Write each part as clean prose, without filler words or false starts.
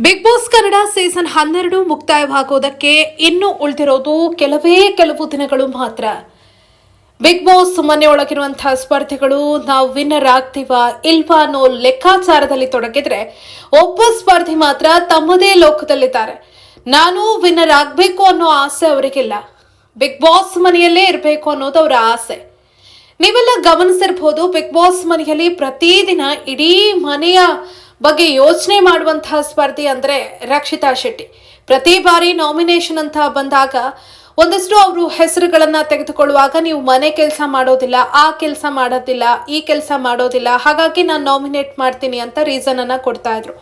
Big boss Kannada season 12 ಮುಕ್ತಾಯವಾಗುವುದಕ್ಕೆ ಇನ್ನು ಉಳಿದಿರೋದು ಕೆಲವು ದಿನಗಳು ಮಾತ್ರ. ಬಿಗ್ ಬಾಸ್ ಮನೆಯೊಳಗಿರುವಂತಹ ಸ್ಪರ್ಧಿಗಳು ನಾವು ವಿನ್ನರ್ ಆಗ್ತೀವಾ ಇಲ್ವಾ ಅನ್ನೋ ಲೆಕ್ಕಾಚಾರದಲ್ಲಿ ತೊಡಗಿದ್ರೆ, ಒಬ್ಬ ಸ್ಪರ್ಧಿ ಮಾತ್ರ ತಮ್ಮದೇ ಲೋಕದಲ್ಲಿದ್ದಾರೆ. ನಾನು ವಿನ್ನರ್ ಆಗಬೇಕು ಅನ್ನೋ ಆಸೆ ಅವರಿಗಿಲ್ಲ. ಬಿಗ್ ಬಾಸ್ ಮನೆಯಲ್ಲೇ ಇರಬೇಕು ಅನ್ನೋದು ಅವರ ಆಸೆ. ನೀವೆಲ್ಲ ಗಮನಿಸಿರಬಹುದು, ಬಿಗ್ ಬಾಸ್ ಮನೆಯಲ್ಲಿ ಪ್ರತಿದಿನ ಇಡೀ ಮನೆಯ ಬಗ್ಗೆ ಯೋಚನೆ ಮಾಡುವಂತಹ ಸ್ಪರ್ಧಿ ಅಂದ್ರೆ ರಕ್ಷಿತಾ ಶೆಟ್ಟಿ. ಪ್ರತಿ ಬಾರಿ ನಾಮಿನೇಷನ್ ಅಂತ ಬಂದಾಗ ಒಂದಷ್ಟು ಅವರು ಹೆಸರುಗಳನ್ನ ತೆಗೆದುಕೊಳ್ಳುವಾಗ, ನೀವು ಮನೆ ಕೆಲಸ ಮಾಡೋದಿಲ್ಲ, ಆ ಕೆಲಸ ಮಾಡೋದಿಲ್ಲ, ಈ ಕೆಲಸ ಮಾಡೋದಿಲ್ಲ, ಹಾಗಾಗಿ ನಾನು ನಾಮಿನೇಟ್ ಮಾಡ್ತೀನಿ ಅಂತ ರೀಸನ್ ಅನ್ನ ಕೊಡ್ತಾ ಇದ್ರು.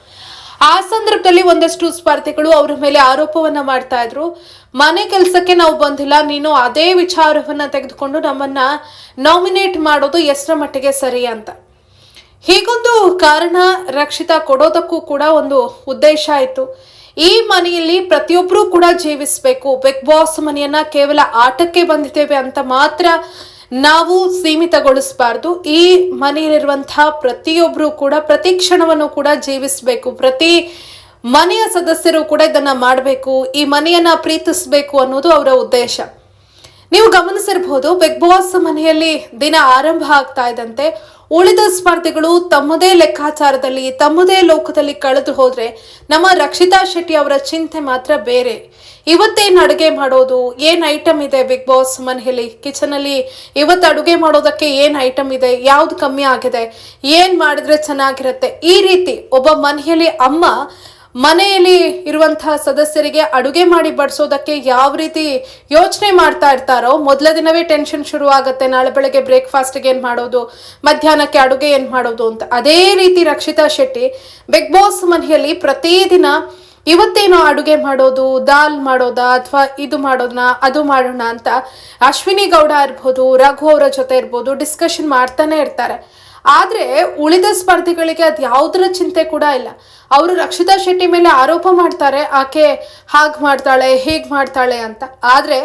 ಆ ಸಂದರ್ಭದಲ್ಲಿ ಒಂದಷ್ಟು ಸ್ಪರ್ಧಿಗಳು ಅವರ ಮೇಲೆ ಆರೋಪವನ್ನ ಮಾಡ್ತಾ ಇದ್ರು. ಮನೆ ಕೆಲಸಕ್ಕೆ ನಾವು ಬಂದಿಲ್ಲ, ನೀನು ಅದೇ ವಿಚಾರವನ್ನ ತೆಗೆದುಕೊಂಡು ನಮ್ಮನ್ನ ನಾಮಿನೇಟ್ ಮಾಡೋದು ಎಷ್ಟರ ಮಟ್ಟಿಗೆ ಸರಿ ಅಂತ. ಹೀಗೊಂದು ಕಾರಣ ರಕ್ಷಿತಾ ಕೊಡೋದಕ್ಕೂ ಕೂಡ ಒಂದು ಉದ್ದೇಶ ಆಯಿತು. ಈ ಮನೆಯಲ್ಲಿ ಪ್ರತಿಯೊಬ್ಬರೂ ಕೂಡ ಜೀವಿಸಬೇಕು. ಬಿಗ್ ಬಾಸ್ ಮನೆಯನ್ನ ಕೇವಲ ಆಟಕ್ಕೆ ಬಂದಿದ್ದೇವೆ ಅಂತ ಮಾತ್ರ ನಾವು ಸೀಮಿತಗೊಳಿಸಬಾರ್ದು. ಈ ಮನೆಯಲ್ಲಿರುವಂತಹ ಪ್ರತಿಯೊಬ್ಬರು ಕೂಡ ಪ್ರತಿ ಕ್ಷಣವನ್ನು ಕೂಡ ಜೀವಿಸಬೇಕು. ಪ್ರತಿ ಮನೆಯ ಸದಸ್ಯರು ಕೂಡ ಇದನ್ನ ಮಾಡಬೇಕು, ಈ ಮನೆಯನ್ನ ಪ್ರೀತಿಸಬೇಕು ಅನ್ನೋದು ಅವರ ಉದ್ದೇಶ. ನೀವು ಗಮನಿಸಿರಬಹುದು, ಬಿಗ್ ಬಾಸ್ ಮನೆಯಲ್ಲಿ ದಿನ ಆರಂಭ ಆಗ್ತಾ ಇದ್ದಂತೆ ಉಳಿದ ಸ್ಪರ್ಧಿಗಳು ತಮ್ಮದೇ ಲೆಕ್ಕಾಚಾರದಲ್ಲಿ ತಮ್ಮದೇ ಲೋಕದಲ್ಲಿ ಕಳೆದು ಹೋದ್ರೆ, ನಮ್ಮ ರಕ್ಷಿತಾ ಶೆಟ್ಟಿ ಅವರ ಚಿಂತೆ ಮಾತ್ರ ಬೇರೆ. ಇವತ್ತೇನು ಅಡುಗೆ ಮಾಡೋದು, ಏನ್ ಐಟಮ್ ಇದೆ ಬಿಗ್ ಬಾಸ್ ಮನೆಯಲ್ಲಿ, ಕಿಚನ್ ಅಲ್ಲಿ ಇವತ್ತು ಅಡುಗೆ ಮಾಡೋದಕ್ಕೆ ಏನ್ ಐಟಮ್ ಇದೆ, ಯಾವ್ದು ಕಮ್ಮಿ ಆಗಿದೆ, ಏನ್ ಮಾಡಿದ್ರೆ ಚೆನ್ನಾಗಿರುತ್ತೆ, ಈ ರೀತಿ ಒಬ್ಬ ಮನೆಯಲ್ಲಿ ಅಮ್ಮ ಮನೆಯಲ್ಲಿ ಇರುವಂತಹ ಸದಸ್ಯರಿಗೆ ಅಡುಗೆ ಮಾಡಿ ಬಡಿಸೋದಕ್ಕೆ ಯಾವ ರೀತಿ ಯೋಚನೆ ಮಾಡ್ತಾ ಇರ್ತಾರೋ, ಮೊದಲ ದಿನವೇ ಟೆನ್ಷನ್ ಶುರು ಆಗುತ್ತೆ. ನಾಳೆ ಬೆಳಗ್ಗೆ ಬ್ರೇಕ್ಫಾಸ್ಟ್ಗೆ ಏನ್ ಮಾಡೋದು, ಮಧ್ಯಾಹ್ನಕ್ಕೆ ಅಡುಗೆ ಏನ್ ಮಾಡೋದು ಅಂತ. ಅದೇ ರೀತಿ ರಕ್ಷಿತಾ ಶೆಟ್ಟಿ ಬಿಗ್ ಬಾಸ್ ಮನೆಯಲ್ಲಿ ಪ್ರತಿದಿನ ಇವತ್ತೇನೋ ಅಡುಗೆ ಮಾಡೋದು, ದಾಲ್ ಮಾಡೋದಾ ಅಥವಾ ಇದು ಮಾಡೋದನ್ನ ಅದು ಮಾಡೋಣ ಅಂತ ಅಶ್ವಿನಿ ಗೌಡ ಇರ್ಬೋದು, ರಘು ಅವರ ಜೊತೆ ಇರ್ಬೋದು, ಡಿಸ್ಕಷನ್ ಮಾಡ್ತಾನೆ ಇರ್ತಾರೆ. ಆದ್ರೆ ಉಳಿದ ಸ್ಪರ್ಧಿಗಳಿಗೆ ಅದು ಯಾವುದರ ಚಿಂತೆ ಕೂಡ ಇಲ್ಲ. ಅವರು ರಕ್ಷಿತಾ ಶೆಟ್ಟಿ ಮೇಲೆ ಆರೋಪ ಮಾಡ್ತಾರೆ, ಆಕೆ ಹಾಗೆ ಮಾಡ್ತಾಳೆ ಹೀಗೆ ಮಾಡ್ತಾಳೆ ಅಂತ. ಆದ್ರೆ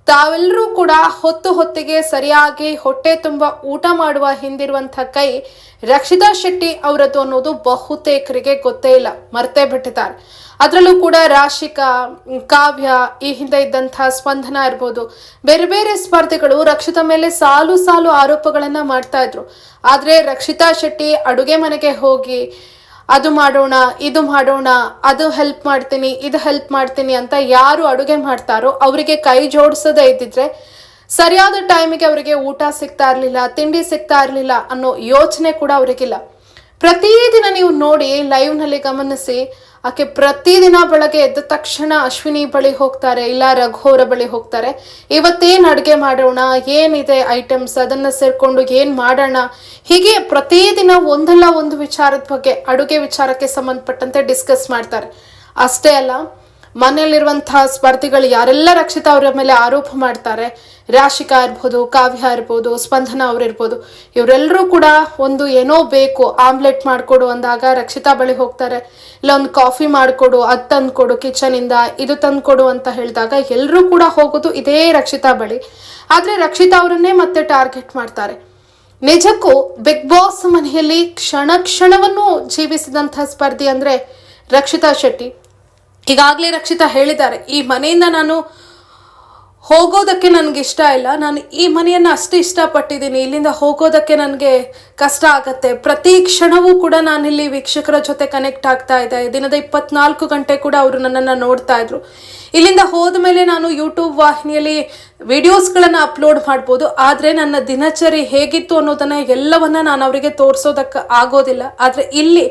ತಾವೆಲ್ಲರೂ ಕೂಡ ಹೊತ್ತಿಗೆ ಸರಿಯಾಗಿ ಹೊಟ್ಟೆ ತುಂಬ ಊಟ ಮಾಡುವ ಹಿಂದಿರುವಂಥ ಕೈ ರಕ್ಷಿತಾ ಶೆಟ್ಟಿ ಅವರದ್ದು ಅನ್ನೋದು ಬಹುತೇಕರಿಗೆ ಗೊತ್ತೇ ಇಲ್ಲ, ಮರ್ತೇ ಬಿಟ್ಟಿದ್ದಾರೆ. ಅದರಲ್ಲೂ ಕೂಡ ರಾಶಿಕಾ, ಕಾವ್ಯ, ಈ ಹಿಂದೆ ಇದ್ದಂಥ ಸ್ಪಂದನ ಇರ್ಬೋದು, ಬೇರೆ ಬೇರೆ ಸ್ಪರ್ಧಿಗಳು ರಕ್ಷಿತಾ ಮೇಲೆ ಸಾಲು ಸಾಲು ಆರೋಪಗಳನ್ನ ಮಾಡ್ತಾ ಇದ್ರು. ಆದ್ರೆ ರಕ್ಷಿತಾ ಶೆಟ್ಟಿ ಅಡುಗೆ ಮನೆಗೆ ಹೋಗಿ ಅದು ಮಾಡೋಣ, ಇದು ಮಾಡೋಣ, ಅದು ಹೆಲ್ಪ್ ಮಾಡ್ತೀನಿ, ಇದು ಹೆಲ್ಪ್ ಮಾಡ್ತೀನಿ ಅಂತ ಯಾರು ಅಡುಗೆ ಮಾಡ್ತಾರೋ ಅವರಿಗೆ ಕೈ ಜೋಡಿಸದೇ ಇದ್ದಿದ್ರೆ ಸರಿಯಾದ ಟೈಮಿಗೆ ಅವರಿಗೆ ಊಟ ಸಿಗ್ತಾ ಇರಲಿಲ್ಲ, ತಿಂಡಿ ಸಿಗ್ತಾ ಇರಲಿಲ್ಲ ಅನ್ನೋ ಯೋಚನೆ ಕೂಡ ಅವರಿಗಿಲ್ಲ. ಪ್ರತಿದಿನ ನೀವು ನೋಡಿ, ಲೈವ್ನಲ್ಲಿ ಗಮನಿಸಿ, ಆಕೆ ಪ್ರತಿದಿನ ಬೆಳಗ್ಗೆ ಎದ್ದ ತಕ್ಷಣ ಅಶ್ವಿನಿ ಬಳಿ ಹೋಗ್ತಾರೆ, ಇಲ್ಲ ರಘು ಅವರ ಬಳಿ ಹೋಗ್ತಾರೆ. ಇವತ್ತೇನು ಅಡುಗೆ ಮಾಡೋಣ, ಏನಿದೆ ಐಟಮ್ಸ್, ಅದನ್ನ ಸೇರ್ಕೊಂಡು ಏನ್ ಮಾಡೋಣ, ಹೀಗೆ ಪ್ರತಿದಿನ ಒಂದಲ್ಲ ಒಂದು ವಿಚಾರದ ಬಗ್ಗೆ, ಅಡುಗೆ ವಿಚಾರಕ್ಕೆ ಸಂಬಂಧಪಟ್ಟಂತೆ ಡಿಸ್ಕಸ್ ಮಾಡ್ತಾರೆ. ಅಷ್ಟೇ ಅಲ್ಲ, ಮನೆಯಲ್ಲಿರುವಂತಹ ಸ್ಪರ್ಧಿಗಳು ಯಾರೆಲ್ಲ ರಕ್ಷಿತಾ ಅವರ ಮೇಲೆ ಆರೋಪ ಮಾಡ್ತಾರೆ, ರಾಶಿಕಾ ಇರ್ಬೋದು, ಕಾವ್ಯ ಇರ್ಬೋದು, ಸ್ಪಂದನ ಅವರಿರ್ಬೋದು, ಇವರೆಲ್ಲರೂ ಕೂಡ ಒಂದು ಏನೋ ಬೇಕು, ಆಮ್ಲೆಟ್ ಮಾಡಿಕೊಡು ಅಂದಾಗ ರಕ್ಷಿತಾ ಬಳಿ ಹೋಗ್ತಾರೆ. ಇಲ್ಲ ಒಂದು ಕಾಫಿ ಮಾಡಿಕೊಡು, ಅದು ತಂದ್ಕೊಡು ಕಿಚನಿಂದ, ಇದು ತಂದ್ಕೊಡು ಅಂತ ಹೇಳಿದಾಗ ಎಲ್ಲರೂ ಕೂಡ ಹೋಗೋದು ಇದೇ ರಕ್ಷಿತಾ ಬಳಿ. ಆದ್ರೆ ರಕ್ಷಿತಾ ಅವರನ್ನೇ ಮತ್ತೆ ಟಾರ್ಗೆಟ್ ಮಾಡ್ತಾರೆ. ನಿಜಕ್ಕೂ ಬಿಗ್ ಬಾಸ್ ಮನೆಯಲ್ಲಿ ಕ್ಷಣ ಕ್ಷಣವನ್ನು ಜೀವಿಸಿದಂತಹ ಸ್ಪರ್ಧಿ ಅಂದ್ರೆ ರಕ್ಷಿತಾ ಶೆಟ್ಟಿ. ಈಗಾಗಲೇ ರಕ್ಷಿತಾ ಹೇಳಿದ್ದಾರೆ, ಈ ಮನೆಯಿಂದ ನಾನು ಹೋಗೋದಕ್ಕೆ ನನಗೆ ಇಷ್ಟ ಇಲ್ಲ, ನಾನು ಈ ಮನೆಯನ್ನು ಅಷ್ಟು ಇಷ್ಟಪಟ್ಟಿದ್ದೀನಿ, ಇಲ್ಲಿಂದ ಹೋಗೋದಕ್ಕೆ ನನಗೆ ಕಷ್ಟ ಆಗತ್ತೆ, ಪ್ರತಿ ಕ್ಷಣವೂ ಕೂಡ ನಾನಿಲ್ಲಿ ವೀಕ್ಷಕರ ಜೊತೆ ಕನೆಕ್ಟ್ ಆಗ್ತಾ ಇದೆ, ದಿನದ 24 ಗಂಟೆ ಕೂಡ ಅವರು ನನ್ನನ್ನು ನೋಡ್ತಾ ಇದ್ರು, ಇಲ್ಲಿಂದ ಹೋದ ಮೇಲೆ ನಾನು ಯೂಟ್ಯೂಬ್ ವಾಹಿನಿಯಲ್ಲಿ ವಿಡಿಯೋಸ್ಗಳನ್ನು ಅಪ್ಲೋಡ್ ಮಾಡ್ಬೋದು, ಆದರೆ ನನ್ನ ದಿನಚರಿ ಹೇಗಿತ್ತು ಅನ್ನೋದನ್ನ ಎಲ್ಲವನ್ನ ನಾನು ಅವರಿಗೆ ತೋರಿಸೋದಕ್ಕೆ ಆಗೋದಿಲ್ಲ. ಆದರೆ ಇಲ್ಲಿ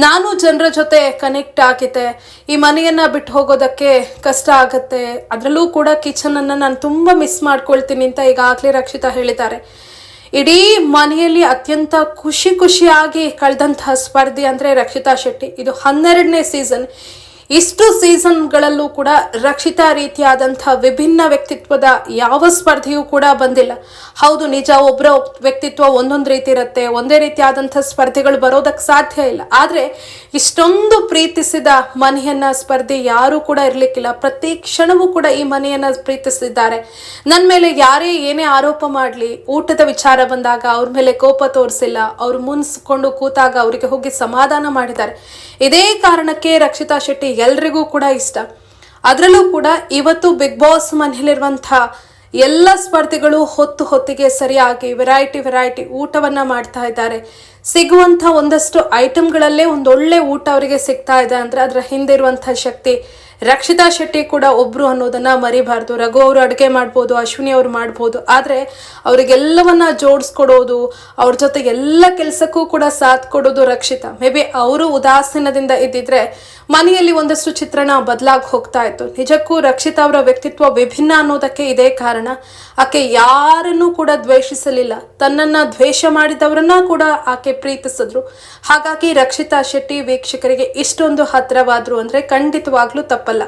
ನಾನು ಜನರ ಜೊತೆ ಕನೆಕ್ಟ್ ಆಗಿದೆ, ಈ ಮನೆಯನ್ನ ಬಿಟ್ಟು ಹೋಗೋದಕ್ಕೆ ಕಷ್ಟ ಆಗತ್ತೆ, ಅದರಲ್ಲೂ ಕೂಡ ಕಿಚನ್ ಅನ್ನ ನಾನು ತುಂಬಾ ಮಿಸ್ ಮಾಡ್ಕೊಳ್ತೀನಿ ಅಂತ ಈಗಾಗಲೇ ರಕ್ಷಿತಾ ಹೇಳಿದ್ದಾರೆ. ಇಡೀ ಮನೆಯಲ್ಲಿ ಅತ್ಯಂತ ಖುಷಿಯಾಗಿ ಕಳೆದಂತಹ ಸ್ಪರ್ಧಿ ಅಂದ್ರೆ ರಕ್ಷಿತಾ ಶೆಟ್ಟಿ. ಇದು 12ನೇ ಸೀಸನ್. ಇಷ್ಟು ಸೀಸನ್ಗಳಲ್ಲೂ ಕೂಡ ರಕ್ಷಿತಾ ರೀತಿಯಾದಂತಹ ವಿಭಿನ್ನ ವ್ಯಕ್ತಿತ್ವದ ಯಾವ ಸ್ಪರ್ಧೆಯೂ ಕೂಡ ಬಂದಿಲ್ಲ. ಹೌದು, ನಿಜ, ಒಬ್ಬರ ವ್ಯಕ್ತಿತ್ವ ಒಂದೊಂದು ರೀತಿ ಇರುತ್ತೆ, ಒಂದೇ ರೀತಿಯಾದಂತಹ ಸ್ಪರ್ಧೆಗಳು ಬರೋದಕ್ಕೆ ಸಾಧ್ಯ ಇಲ್ಲ. ಆದ್ರೆ ಇಷ್ಟೊಂದು ಪ್ರೀತಿಸಿದ ಮನೆಯನ್ನ ಸ್ಪರ್ಧೆ ಯಾರೂ ಕೂಡ ಇರ್ಲಿಕ್ಕಿಲ್ಲ. ಪ್ರತಿ ಕ್ಷಣವೂ ಕೂಡ ಈ ಮನೆಯನ್ನ ಪ್ರೀತಿಸಿದ್ದಾರೆ. ನನ್ನ ಮೇಲೆ ಯಾರೇ ಏನೇ ಆರೋಪ ಮಾಡಲಿ, ಊಟದ ವಿಚಾರ ಬಂದಾಗ ಅವ್ರ ಮೇಲೆ ಕೋಪ ತೋರಿಸಿಲ್ಲ, ಅವ್ರು ಮುನ್ಸ್ಕೊಂಡು ಕೂತಾಗ ಅವರಿಗೆ ಹೋಗಿ ಸಮಾಧಾನ ಮಾಡಿದ್ದಾರೆ. ಇದೇ ಕಾರಣಕ್ಕೆ ರಕ್ಷಿತಾ ಶೆಟ್ಟಿ ಎಲ್ರಿಗೂ ಕೂಡ ಇಷ್ಟ. ಅದರಲ್ಲೂ ಕೂಡ ಇವತ್ತು ಬಿಗ್ ಬಾಸ್ ಮನೆಯಲ್ಲಿರುವಂಥ ಎಲ್ಲ ಸ್ಪರ್ಧಿಗಳು ಹೊತ್ತಿಗೆ ಸರಿಯಾಗಿ ವೆರೈಟಿ ಊಟವನ್ನ ಮಾಡ್ತಾ ಇದ್ದಾರೆ. ಸಿಗುವಂಥ ಒಂದಷ್ಟು ಐಟಮ್ಗಳಲ್ಲೇ ಒಂದೊಳ್ಳೆ ಊಟ ಅವರಿಗೆ ಸಿಗ್ತಾ ಇದೆ ಅಂದರೆ ಅದರ ಹಿಂದೆ ಇರುವಂಥ ಶಕ್ತಿ ರಕ್ಷಿತಾ ಶೆಟ್ಟಿ ಕೂಡ ಒಬ್ರು ಅನ್ನೋದನ್ನ ಮರಿಬಾರ್ದು. ರಘು ಅವರು ಅಡುಗೆ ಮಾಡ್ಬೋದು, ಅಶ್ವಿನಿ ಅವರು ಮಾಡ್ಬೋದು, ಆದರೆ ಅವರಿಗೆಲ್ಲವನ್ನ ಜೋಡಿಸ್ಕೊಡೋದು, ಅವ್ರ ಜೊತೆ ಎಲ್ಲ ಕೆಲಸಕ್ಕೂ ಕೂಡ ಸಾಥ್ ಕೊಡೋದು ರಕ್ಷಿತಾ. ಮೇ ಬಿ ಅವರು ಉದಾಸೀನದಿಂದ ಇದ್ದಿದ್ರೆ ಮನೆಯಲ್ಲಿ ಒಂದಷ್ಟು ಚಿತ್ರಣ ಬದಲಾಗಿ ಹೋಗ್ತಾ ಇತ್ತು. ನಿಜಕ್ಕೂ ರಕ್ಷಿತಾ ಅವರ ವ್ಯಕ್ತಿತ್ವ ವಿಭಿನ್ನ ಅನ್ನೋದಕ್ಕೆ ಇದೇ ಕಾರಣ. ಆಕೆ ಯಾರನ್ನೂ ಕೂಡ ದ್ವೇಷಿಸಲಿಲ್ಲ, ತನ್ನನ್ನ ದ್ವೇಷ ಮಾಡಿದವರನ್ನ ಕೂಡ ಆಕೆ ಪ್ರೀತಿಸಿದ್ರು. ಹಾಗಾಗಿ ರಕ್ಷಿತಾ ಶೆಟ್ಟಿ ವೀಕ್ಷಕರಿಗೆ ಇಷ್ಟೊಂದು ಹತ್ತಿರವಾದ್ರು ಅಂದ್ರೆ ಖಂಡಿತವಾಗ್ಲೂ ತಪ್ಪಲ್ಲ.